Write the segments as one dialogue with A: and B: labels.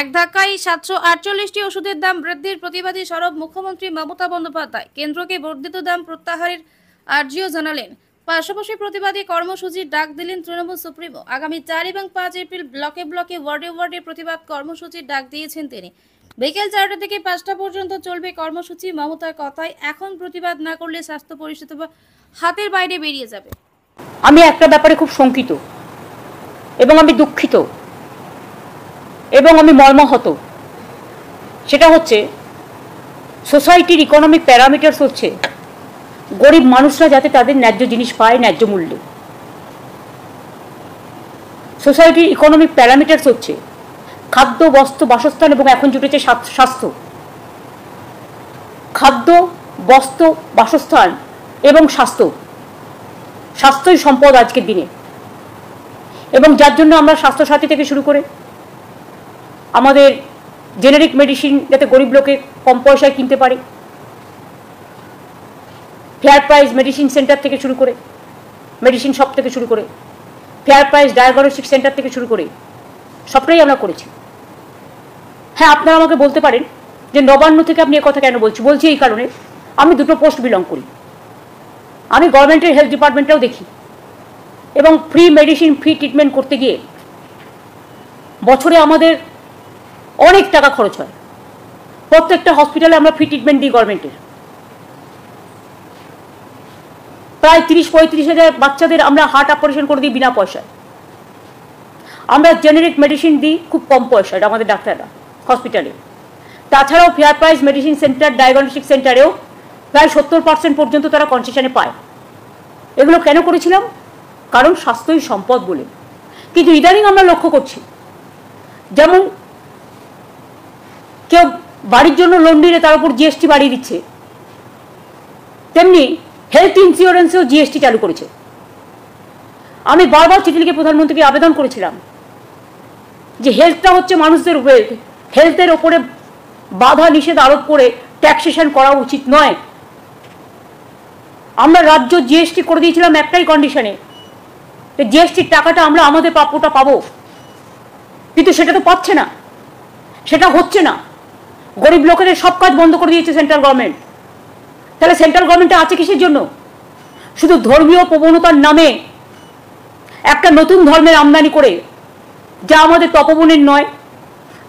A: এক ধাক্কায় 748টি ওষুধের দাম বৃদ্ধির প্রতিবাদী সরব মুখ্যমন্ত্রী মমতা বন্দ্যোপাধ্যায়। কেন্দ্রকে বর্ধিত দাম প্রত্যাহারের আর্জিও জানালেন। পাশাপাশি প্রতিবাদী কর্মসূচির ডাক দিলেন তৃণমূল সুপ্রিমো। আগামী 4 এবং 5 এপ্রিল ব্লকে ব্লকে ওয়ার্ডে ওয়ার্ডে প্রতিবাদ কর্মসূচির ডাক দিয়েছেন তিনি। বিকেল 4টা থেকে 5টা পর্যন্ত চলবে কর্মসূচি। মমতার কথায়, এখন প্রতিবাদ না করলে স্বাস্থ্য পরিষেবা হাতের বাইরে বেরিয়ে যাবে।
B: আমি একটা ব্যাপারে খুব শঙ্কিত এবং আমি দুঃখিত এবং আমি মর্মাহত। সেটা হচ্ছে সোসাইটির ইকোনমিক প্যারামিটার্স হচ্ছে গরিব মানুষরা যাতে তাদের ন্যায্য জিনিস পায় ন্যায্য মূল্যে। সোসাইটির ইকোনমিক প্যারামিটার্স হচ্ছে খাদ্য, বস্ত্র, বাসস্থান এবং এখন জুটেছে স্বাস্থ্য। খাদ্য, বস্ত্র, বাসস্থান এবং স্বাস্থ্যই সম্পদ আজকের দিনে। এবং যার জন্য আমরা স্বাস্থ্যসাথী থেকে শুরু করে আমাদের জেনেরিক মেডিসিন যাতে গরিব লোকে কম পয়সায় কিনতে পারে, ফেয়ার প্রাইস মেডিসিন সেন্টার থেকে শুরু করে, মেডিসিন শপ থেকে শুরু করে, ফেয়ার প্রাইস ডায়াগনস্টিক সেন্টার থেকে শুরু করে সবটাই আমরা করেছি। হ্যাঁ, আপনারা আমাকে বলতে পারেন যে নবান্ন থেকে আপনি কথা কেন বলছি এই কারণে, আমি দুটো পোস্ট বিলং করি। আমি গভর্নমেন্টের হেলথ ডিপার্টমেন্টটাও দেখি এবং ফ্রি মেডিসিন, ফ্রি ট্রিটমেন্ট করতে গিয়ে বছরে আমাদের অনেক টাকা খরচ হয়। প্রত্যেকটা হসপিটালে আমরা ফ্রি ট্রিটমেন্ট দিই গভর্নমেন্টের। প্রায় 30-35 হাজার বাচ্চাদের আমরা হার্ট অপারেশন করে দিই বিনা পয়সায়। আমরা জেনেরিক মেডিসিন দিই খুব কম পয়সায় আমাদের ডাক্তাররা হসপিটালে। তাছাড়াও fair price medicine center, diagnostic সেন্টারেও প্রায় 70% পর্যন্ত তারা কনসেশনে পায়। এগুলো কেন করেছিলাম? কারণ স্বাস্থ্যই সম্পদ বলে। কিন্তু ইদানিং আমরা লক্ষ্য করছি, যেমন কেউ বাড়ির জন্য লোন নিলে তার উপর জিএসটি বাড়িয়ে দিচ্ছে, তেমনি হেলথ ইন্স্যুরেন্সেও জিএসটি চালু করেছে। আমি বারবার চিঠি লিখে প্রধানমন্ত্রীকে আবেদন করেছিলাম যে হেলথটা হচ্ছে মানুষদের ওয়েলথ, হেলথের ওপরে বাধা নিষেধ আরোপ করে ট্যাক্সেশন করা উচিত নয়। আমরা রাজ্য জিএসটি করে দিয়েছিলাম একটাই কন্ডিশনে, যে জিএসটির টাকাটা আমরা আমাদের প্রাপ্যটা পাবো, কিন্তু সেটা তো পাচ্ছে না, সেটা হচ্ছে না। গরিব লোকেদের সব কাজ বন্ধ করে দিয়েছে সেন্ট্রাল গভর্নমেন্ট। তাহলে সেন্ট্রাল গভর্নমেন্টে আছে কিসের জন্য? শুধু ধর্মীয় প্রবণতার নামে একটা নতুন ধর্মের আমদানি করে, যা আমাদের তপবনের নয়,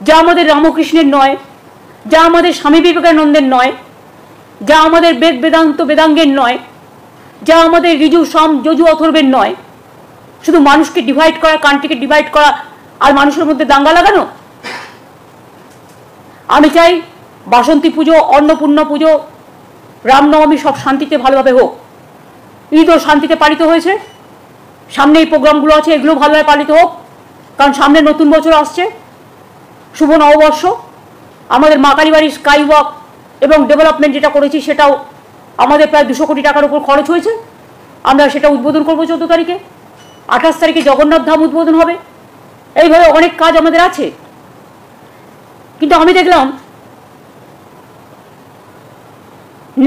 B: যা আমাদের রামকৃষ্ণের নয়, যা আমাদের স্বামী বিবেকানন্দের নয়, যা আমাদের বেদ বেদান্ত বেদাঙ্গের নয়, যা আমাদের ঋজু সাম যজু অথর্বের নয়। শুধু মানুষকে ডিভাইড করা, কান্ট্রিকে ডিভাইড করা আর মানুষের মধ্যে দাঙ্গা লাগানো। আমি চাই বাসন্তী পুজো, অন্নপূর্ণা পুজো, রামনবমী সব শান্তিতে ভালোভাবে হোক। ঈদও শান্তিতে পালিত হয়েছে, সামনে এই প্রোগ্রামগুলো আছে, এগুলো ভালোভাবে পালিত হোক। কারণ সামনে নতুন বছর আসছে, শুভ নববর্ষ। আমাদের মা কালীবাড়ির স্কাই ওয়াক এবং ডেভেলপমেন্ট যেটা করেছি সেটাও আমাদের প্রায় 200 কোটি টাকার উপর খরচ হয়েছে। আমরা সেটা উদ্বোধন করবো 14 তারিখে। 28 তারিখে জগন্নাথ ধাম উদ্বোধন হবে। এইভাবে অনেক কাজ আমাদের আছে। কিন্তু আমি দেখলাম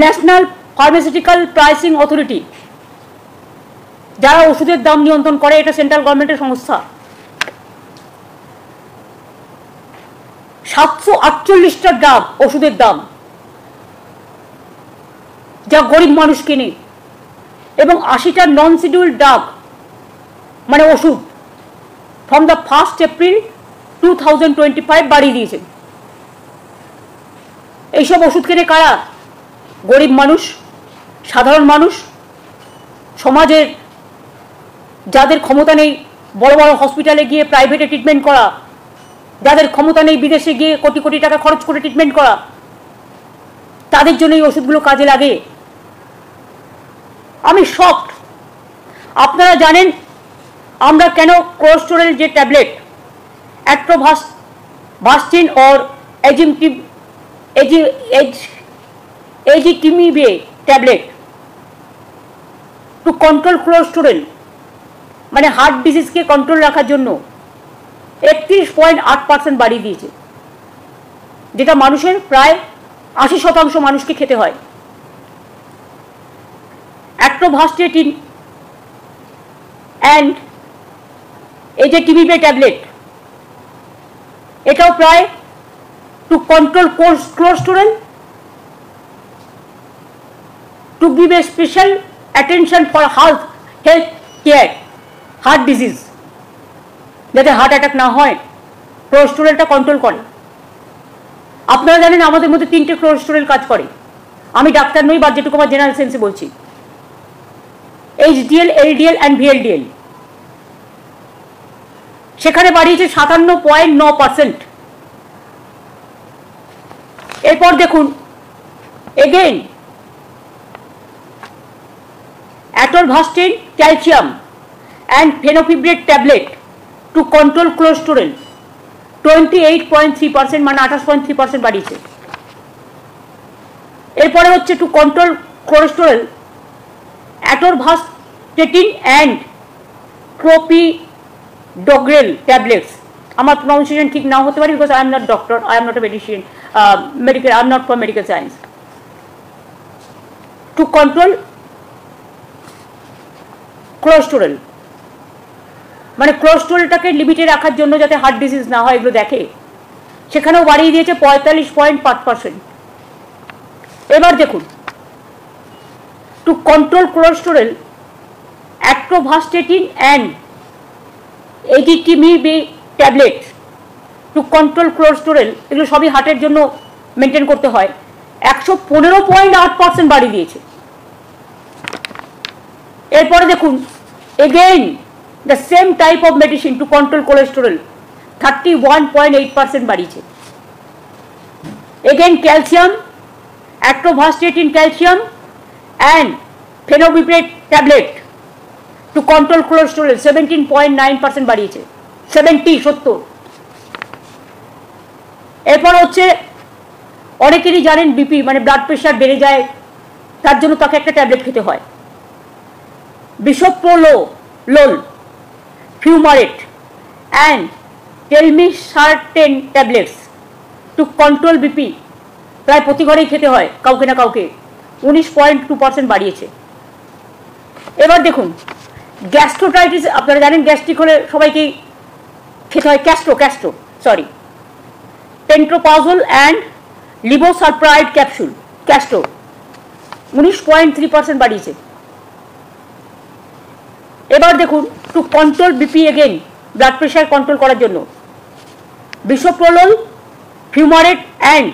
B: ন্যাশনাল ফার্মাসিউটিক্যাল প্রাইসিং অথরিটি, যারা ওষুধের দাম নিয়ন্ত্রণ করে, এটা সেন্ট্রাল গভর্নমেন্টের সংস্থা, 748টা ড্রাগ ওষুধের দাম যা গরিব মানুষ কেনে, এবং 80টা নন শিডিউল ড্রাগ মানে ওষুধ ফ্রম দ্য 1 এপ্রিল 2025 বাড়িয়ে দিয়েছে। এইসব ওষুধ কেনে কারা? গরিব মানুষ, সাধারণ মানুষ, সমাজের যাদের ক্ষমতা নেই বড় বড় হসপিটালে গিয়ে প্রাইভেটে ট্রিটমেন্ট করা, যাদের ক্ষমতা নেই বিদেশে গিয়ে কোটি কোটি টাকা খরচ করে ট্রিটমেন্ট করা, তাদের জন্য এই ওষুধগুলো কাজে লাগে। আমি শকড। আপনারা জানেন আমরা কেন কোলেস্টেরল যে tablet atorvastatin or ezetimibe tablet to control cholesterol, মানে হার্ট ডিজিজকে কন্ট্রোল রাখার জন্য 31.8% বাড়িয়ে দিয়েছে, যেটা মানুষের প্রায় 80% মানুষকে খেতে হয়। অ্যাট্রোভাস্টেটিন অ্যান্ড এজেটিমিবে ট্যাবলেট এটাও প্রায় two control cholesterol, to give a special attention for health care, heart disease, যাতে হার্ট অ্যাটাক না হয় কোলেস্টেরলটা কন্ট্রোল করে। আপনারা জানেন আমাদের মধ্যে 3টে কোলেস্টেরল কাজ করে। আমি ডাক্তার নই, বা যেটুকু আমার জেনারেল সেন্সে বলছি, HDL, LDL অ্যান্ড VLDL। সেখানে বাড়িয়েছে 57.9%। এরপর দেখুন again atorvastatin calcium and fenofibrate tablet to control cholesterol 28.3%, মানে 28.3% বাড়িয়েছে। এরপরে হচ্ছে to control cholesterol atorvastatin and clopidogrel tablets. আমার প্রনাউন্সিয়েশন ঠিক নাও হতে পারে, because I am not doctor, I am not a medicine, medical, I am not for medical science. To control cholesterol, মানে কোলেস্টেরলটাকে লিমিটে রাখার জন্য যাতে হার্ট ডিজিজ না হয়, এগুলো দেখে। সেখানেও বাড়িয়ে দিয়েছে 45.5%। এবার দেখুন to control cholesterol atorvastatin and ezetimibe tablet to control cholesterol, এগুলো সবই হার্টের জন্য মেনটেন করতে হয়, 115.8% বাড়িয়ে দিয়েছে। এরপরে দেখুন again the same type of medicine to control cholesterol 31.8% বাড়িয়েছে। Again calcium, atorvastatin calcium and fenofibrate tablet to control cholesterol 17.9% বাড়িয়েছে। 70। এরপর হচ্ছে অনেকেরই জানেন বিপি, মানে ব্লাড প্রেশার বেড়ে যায়, তার জন্য তাকে একটা ট্যাবলেট খেতে হয়, bisoprolol, fumarate and telmisartan tablets to control BP, প্রায় প্রতি ঘরেই খেতে হয় কাউকে না কাউকে, 19.2% বাড়িয়েছে। এবার দেখুন গ্যাস্ট্রোটাইটিস, আপনারা জানেন গ্যাস্ট্রিক হলে সবাইকেই খেতে হয় পেন্ট্রোপাজল অ্যান্ড লিভোসালপ্রাইড ক্যাপসুল, ক্যাস্ট্রো, 19.3% বাড়িয়েছে। এবার দেখুন to control BP, again blood pressure control করার জন্য bisoprolol, fumarate and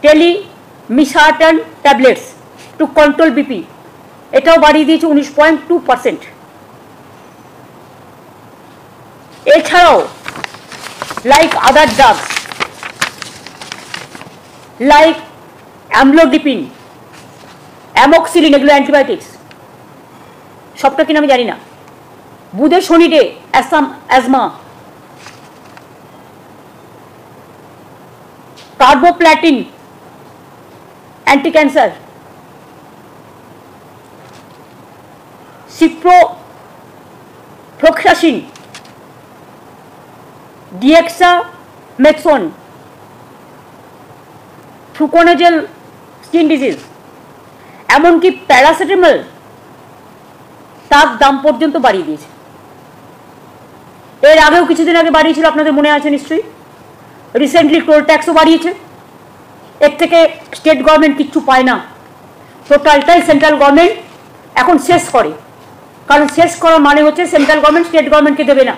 B: telmisartan tablets to control BP, এটাও বাড়িয়ে দিয়েছে 19.2%। এছাড়াও like other drugs like amlodipine, amoxicillin, এগুলো অ্যান্টিবায়োটিক্স, সবটা কিনা আমি জানি না, budesonide asthma, carboplatin anti cancer, ciprofloxacin, dexamethasone, fluconazole skin disease, এমনকি প্যারাসিটামল, তার দাম পর্যন্ত বাড়িয়ে দিয়েছে। এর আগেও কিছুদিন আগে বাড়িয়েছিল, আপনাদের মনে আছে নিশ্চয়ই। রিসেন্টলি টোল ট্যাক্সও বাড়িয়েছে। এর থেকে স্টেট গভর্নমেন্ট কিচ্ছু পায় না, টোটালটাই সেন্ট্রাল গভর্নমেন্ট এখন শেষ করে, কারণ শেষ করার মানে হচ্ছে সেন্ট্রাল গভর্নমেন্ট স্টেট গভর্নমেন্টকে দেবে না,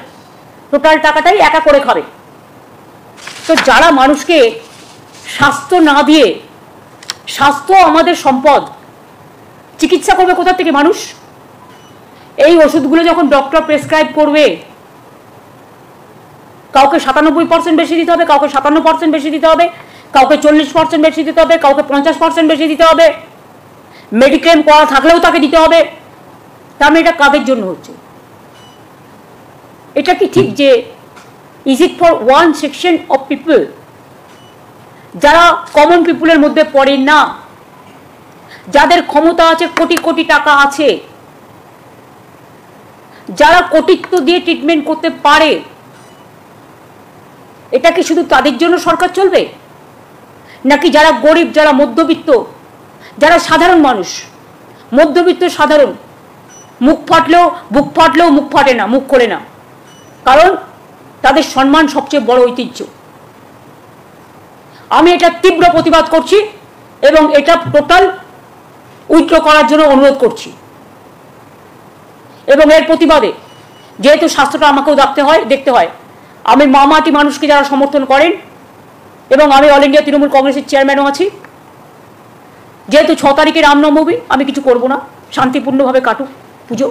B: টোটাল টাকাটাই একা করে খাবে। তো যারা মানুষকে স্বাস্থ্য না দিয়ে, স্বাস্থ্য আমাদের সম্পদ, চিকিৎসা করবে কোথা থেকে মানুষ? এই ওষুধগুলো যখন ডক্টর প্রেসক্রাইব করবে, কাউকে 97% বেশি দিতে হবে, কাউকে 57% বেশি দিতে হবে, কাউকে 40% বেশি দিতে হবে, কাউকে 50% বেশি দিতে হবে, মেডিক্লেম করা থাকলেও তাকে দিতে হবে। তার মানে এটা কাদের জন্য হচ্ছে? এটা কি ঠিক যে is it for one section of people, যারা কমন পিপুলের মধ্যে পড়ে না, যাদের ক্ষমতা আছে, কোটি কোটি টাকা আছে, যারা কোটিত্ব দিয়ে ট্রিটমেন্ট করতে পারে, এটা কি শুধু তাদের জন্য সরকার চলবে? নাকি যারা গরিব, যারা মধ্যবিত্ত, যারা সাধারণ মানুষ, মধ্যবিত্ত সাধারণ, বুক ফাটলেও মুখ ফাটে না, মুখ খোলে না, কারণ তাদের সম্মান সবচেয়ে বড় ঐতিহ্য। আমি এটা তীব্র প্রতিবাদ করছি এবং এটা টোটাল উইথড্র করার জন্য অনুরোধ করছি। এবং এর প্রতিবাদে যেহেতু স্বাস্থ্যটা আমাকেও দেখতে হয়, আমি মামাটি মানুষকে যারা সমর্থন করেন, এবং আমি অল ইন্ডিয়া তৃণমূল কংগ্রেসের চেয়ারম্যানও আছি, যেহেতু 6 তারিখে রামনবমী, আমি কিছু করব না, শান্তিপূর্ণভাবে কাটুক পুজো।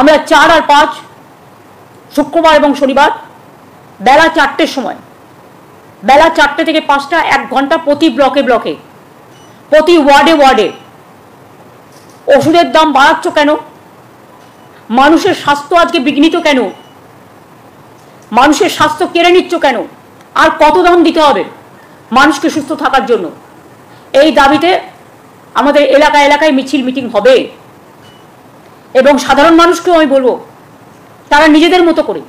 B: আমরা 4 আর 5 শুক্রবার এবং শনিবার বেলা 4টের সময়, বেলা 4টে থেকে 5টা 1 ঘন্টা প্রতি ব্লকে ব্লকে, প্রতি ওয়ার্ডে ওয়ার্ডে ওষুধের দাম বাড়াচ্ছ কেন? মানুষের স্বাস্থ্য আজকে বিঘ্নিত কেন? মানুষের স্বাস্থ্য কেড়ে নিচ্ছ কেন? আর কত দাম দিতে হবে মানুষকে সুস্থ থাকার জন্য? এই দাবিতে আমাদের এলাকায় এলাকায় মিছিল মিটিং হবে। এবং সাধারণ মানুষকেও আমি বলবো, তারা নিজেদের মতো করে,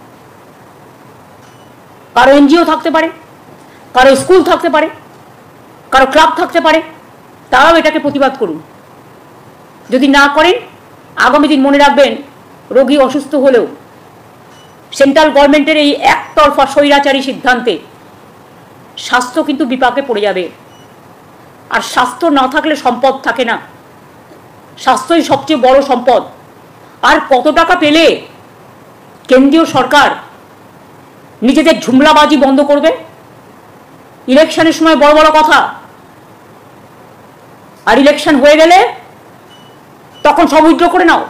B: কারো এনজিও থাকতে পারে, কারো স্কুল থাকতে পারে, কারো ক্লাব থাকতে পারে, তারাও এটাকে প্রতিবাদ করুন। যদি না করেন, আগামী দিন মনে রাখবেন, রোগী অসুস্থ হলেও সেন্ট্রাল গভর্নমেন্টের এই একতরফা স্বৈরাচারী সিদ্ধান্তে স্বাস্থ্য কিন্তু বিপাকে পড়ে যাবে। আর স্বাস্থ্য না থাকলে সম্পদ থাকে না, স্বাস্থ্যই সবচেয়ে বড় সম্পদ। আর কত টাকা পেলে কেন্দ্রীয় সরকার নিজেদের ঝুমলাবাজি বন্ধ করবে? ইলেকশনের সময় বড় বড় কথা, আর ইলেকশন হয়ে গেলে তখন সব উইথড্র করে নাও।